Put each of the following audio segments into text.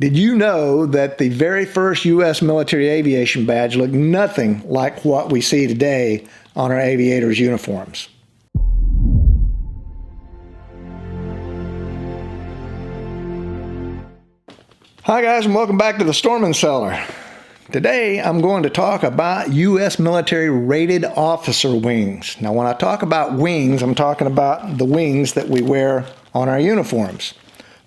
Did you know that the very first U.S. military aviation badge looked nothing like what we see today on our aviators' uniforms? Hi guys, and welcome back to the Storm Cellar. Today I'm going to talk about U.S. military rated officer wings. Now when I talk about wings, I'm talking about the wings that we wear on our uniforms.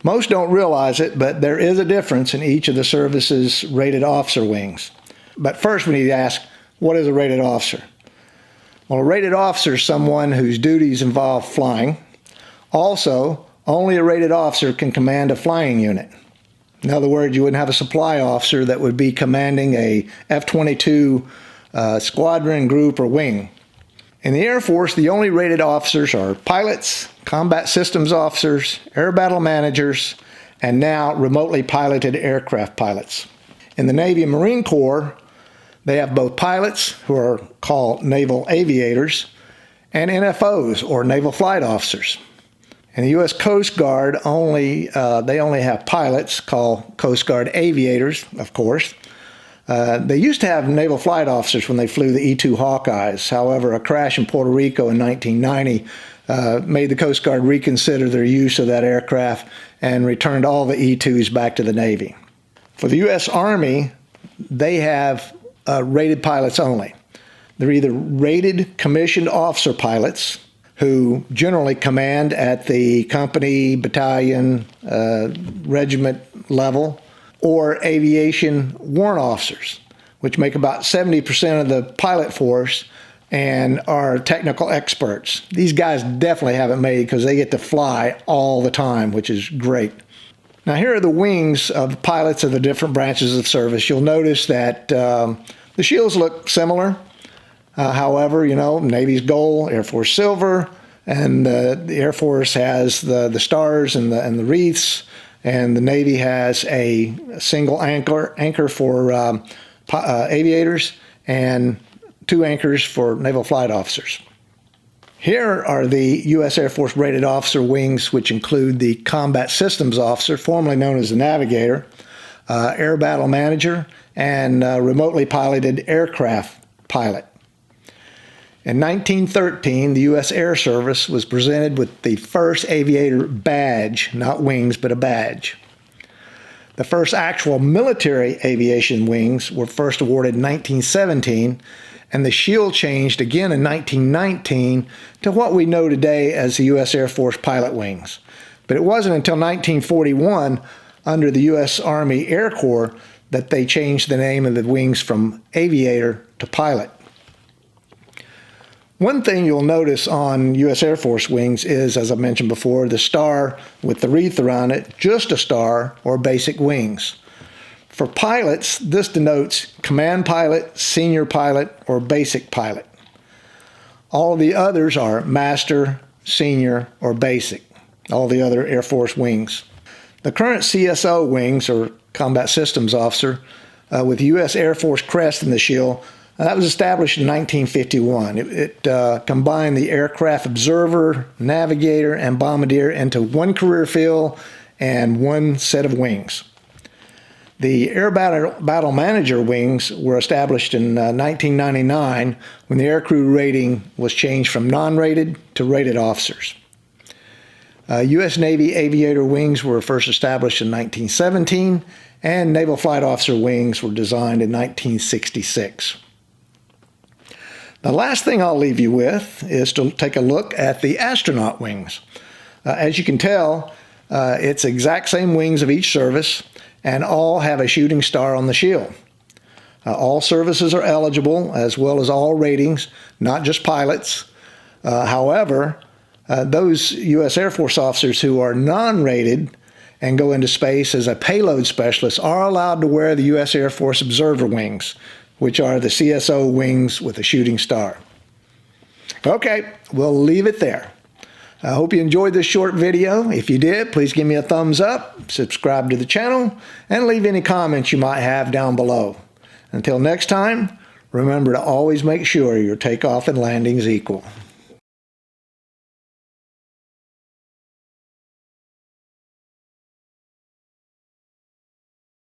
Most don't realize it, but there is a difference in each of the service's rated officer wings. But first we need to ask, what is a rated officer? Well, a rated officer is someone whose duties involve flying. Also, only a rated officer can command a flying unit. In other words, you wouldn't have a supply officer that would be commanding a F-22 squadron, group, or wing. In the Air Force, the only rated officers are pilots, combat systems officers, air battle managers, and now remotely piloted aircraft pilots. In the Navy and Marine Corps, they have both pilots, who are called naval aviators, and NFOs, or naval flight officers. In the U.S. Coast Guard, they only have pilots, called Coast Guard aviators, of course. They used to have naval flight officers when they flew the E-2 Hawkeyes. However, a crash in Puerto Rico in 1990 made the Coast Guard reconsider their use of that aircraft and returned all the E-2s back to the Navy. For the U.S. Army, they have rated pilots only. They're either rated commissioned officer pilots, who generally command at the company, battalion, regiment level, or aviation warrant officers, which make about 70% of the pilot force and are technical experts. These guys definitely have it made because they get to fly all the time, which is great. Now here are the wings of the pilots of the different branches of service. You'll notice that the shields look similar. However, Navy's gold, Air Force silver, and the Air Force has the stars and the wreaths, and the Navy has a single anchor for aviators and 2 anchors for naval flight officers. Here are the U.S. Air Force rated officer wings, which include the combat systems officer, formerly known as the navigator, air battle manager, and remotely piloted aircraft pilot. In 1913, the U.S. Air Service was presented with the first aviator badge, not wings, but a badge. The first actual military aviation wings were first awarded in 1917, and the shield changed again in 1919 to what we know today as the U.S. Air Force pilot wings. But it wasn't until 1941, under the U.S. Army Air Corps, that they changed the name of the wings from aviator to pilot. One thing you'll notice on U.S. Air Force wings is, as I mentioned before, the star with the wreath around it, just a star, or basic wings. For pilots, this denotes command pilot, senior pilot, or basic pilot. All the others are master, senior, or basic, all the other Air Force wings. The current CSO wings, or combat systems officer, with the U.S. Air Force crest in the shield, that was established in 1951. It combined the aircraft observer, navigator, and bombardier into one career field and one set of wings. The air battle manager wings were established in 1999 when the aircrew rating was changed from non-rated to rated officers. U.S. Navy aviator wings were first established in 1917, and naval flight officer wings were designed in 1966. The last thing I'll leave you with is to take a look at the astronaut wings. As you can tell, it's exact same wings of each service, and all have a shooting star on the shield. All services are eligible, as well as all ratings, not just pilots. However, those U.S. Air Force officers who are non-rated and go into space as a payload specialist are allowed to wear the U.S. Air Force observer wings, which are the CSO wings with a shooting star. Okay, we'll leave it there. I hope you enjoyed this short video. If you did, please give me a thumbs up, subscribe to the channel, and leave any comments you might have down below. Until next time, remember to always make sure your takeoff and landing is equal.